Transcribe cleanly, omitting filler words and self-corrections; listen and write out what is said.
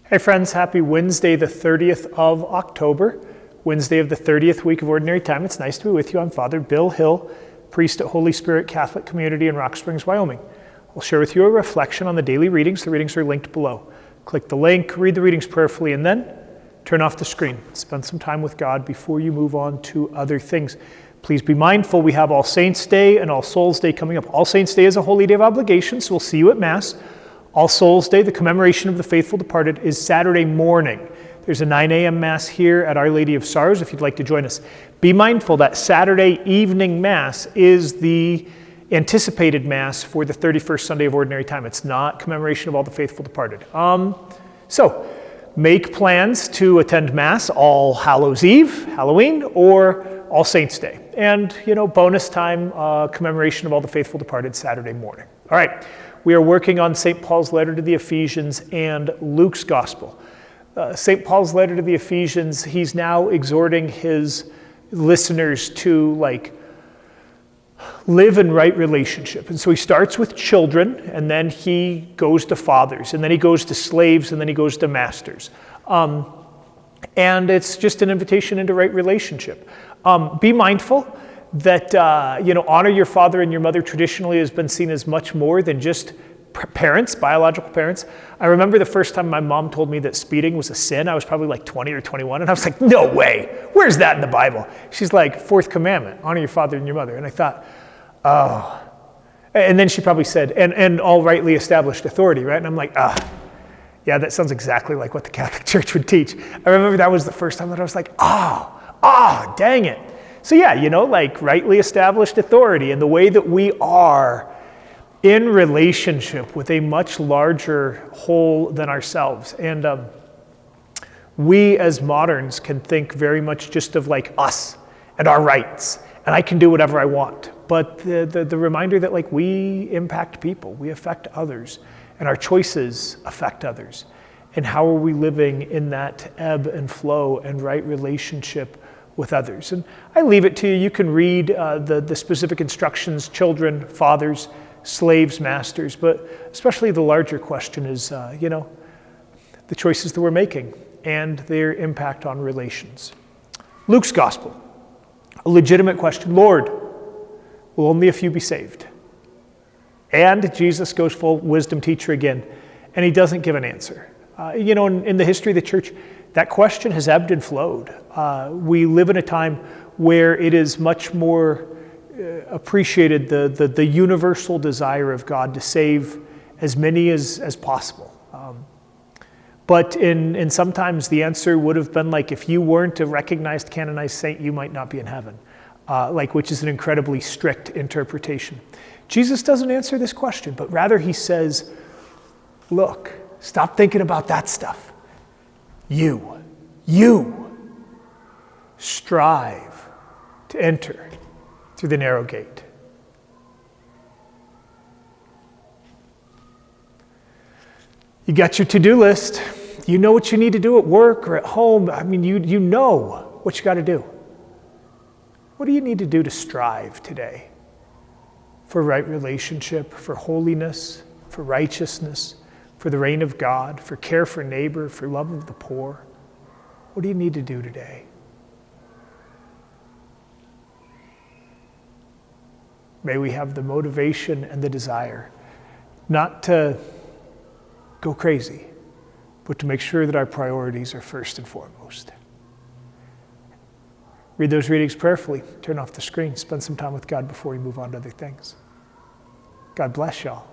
Hey friends, happy Wednesday the 30th of October, Wednesday of the 30th week of Ordinary Time. It's nice to be with you. I'm Father Bill Hill, priest at Holy Spirit Catholic Community in Rock Springs, Wyoming. I'll share with you a reflection on the daily readings. The readings are linked below. Click the link, read the readings prayerfully, and then turn off the screen. Spend some time with God before you move on to other things. Please be mindful, we have All Saints' Day and All Souls' Day coming up. All Saints' Day is a holy day of obligation, so we'll see you at Mass. All Souls' Day, the commemoration of the faithful departed, is Saturday morning. There's a 9 a.m. Mass here at Our Lady of Sorrows if you'd like to join us. Be mindful that Saturday evening Mass is the anticipated Mass for the 31st Sunday of Ordinary Time. It's not commemoration of all the faithful departed. So make plans to attend Mass All Hallows Eve, Halloween, or All Saints' Day. And, bonus time, commemoration of all the faithful departed Saturday morning. All right. We are working on St. Paul's letter to the Ephesians and Luke's Gospel. St. Paul's letter to the Ephesians, he's now exhorting his listeners to live in right relationship. And so he starts with children, and then he goes to fathers, and then he goes to slaves, and then he goes to masters. And it's just an invitation into right relationship. Be mindful that, honor your father and your mother traditionally has been seen as much more than just parents, biological parents. I remember the first time my mom told me that speeding was a sin. I was probably 20 or 21, and I was like, no way, where's that in the Bible? She's like, fourth commandment, honor your father and your mother. And I thought, oh. And then she probably said, and all rightly established authority, right? And I'm like, yeah, that sounds exactly like what the Catholic Church would teach. I remember that was the first time that I was like, dang it. So yeah, rightly established authority and the way that we are in relationship with a much larger whole than ourselves. And we as moderns can think very much just of us and our rights, and I can do whatever I want. But the reminder that we impact people, we affect others, and our choices affect others. And how are we living in that ebb and flow and right relationship with others? And I leave it to you. You can read the specific instructions, children, fathers, slaves, masters, but especially the larger question is, the choices that we're making and their impact on relations. Luke's Gospel, a legitimate question. Lord, will only a few be saved? And Jesus goes full wisdom teacher again, and he doesn't give an answer. In the history of the church, that question has ebbed and flowed. We live in a time where it is much more appreciated, the universal desire of God to save as many as possible. But in sometimes the answer would have been if you weren't a recognized canonized saint, you might not be in heaven, which is an incredibly strict interpretation. Jesus doesn't answer this question, but rather he says, look, stop thinking about that stuff. You strive to enter through the narrow gate. You got your to-do list. You know what you need to do at work or at home. I mean, you know what you got to do. What do you need to do to strive today for right relationship, for holiness, for righteousness, for the reign of God, for care for neighbor, for love of the poor? What do you need to do today? May we have the motivation and the desire not to go crazy, but to make sure that our priorities are first and foremost. Read those readings prayerfully. Turn off the screen. Spend some time with God before you move on to other things. God bless y'all.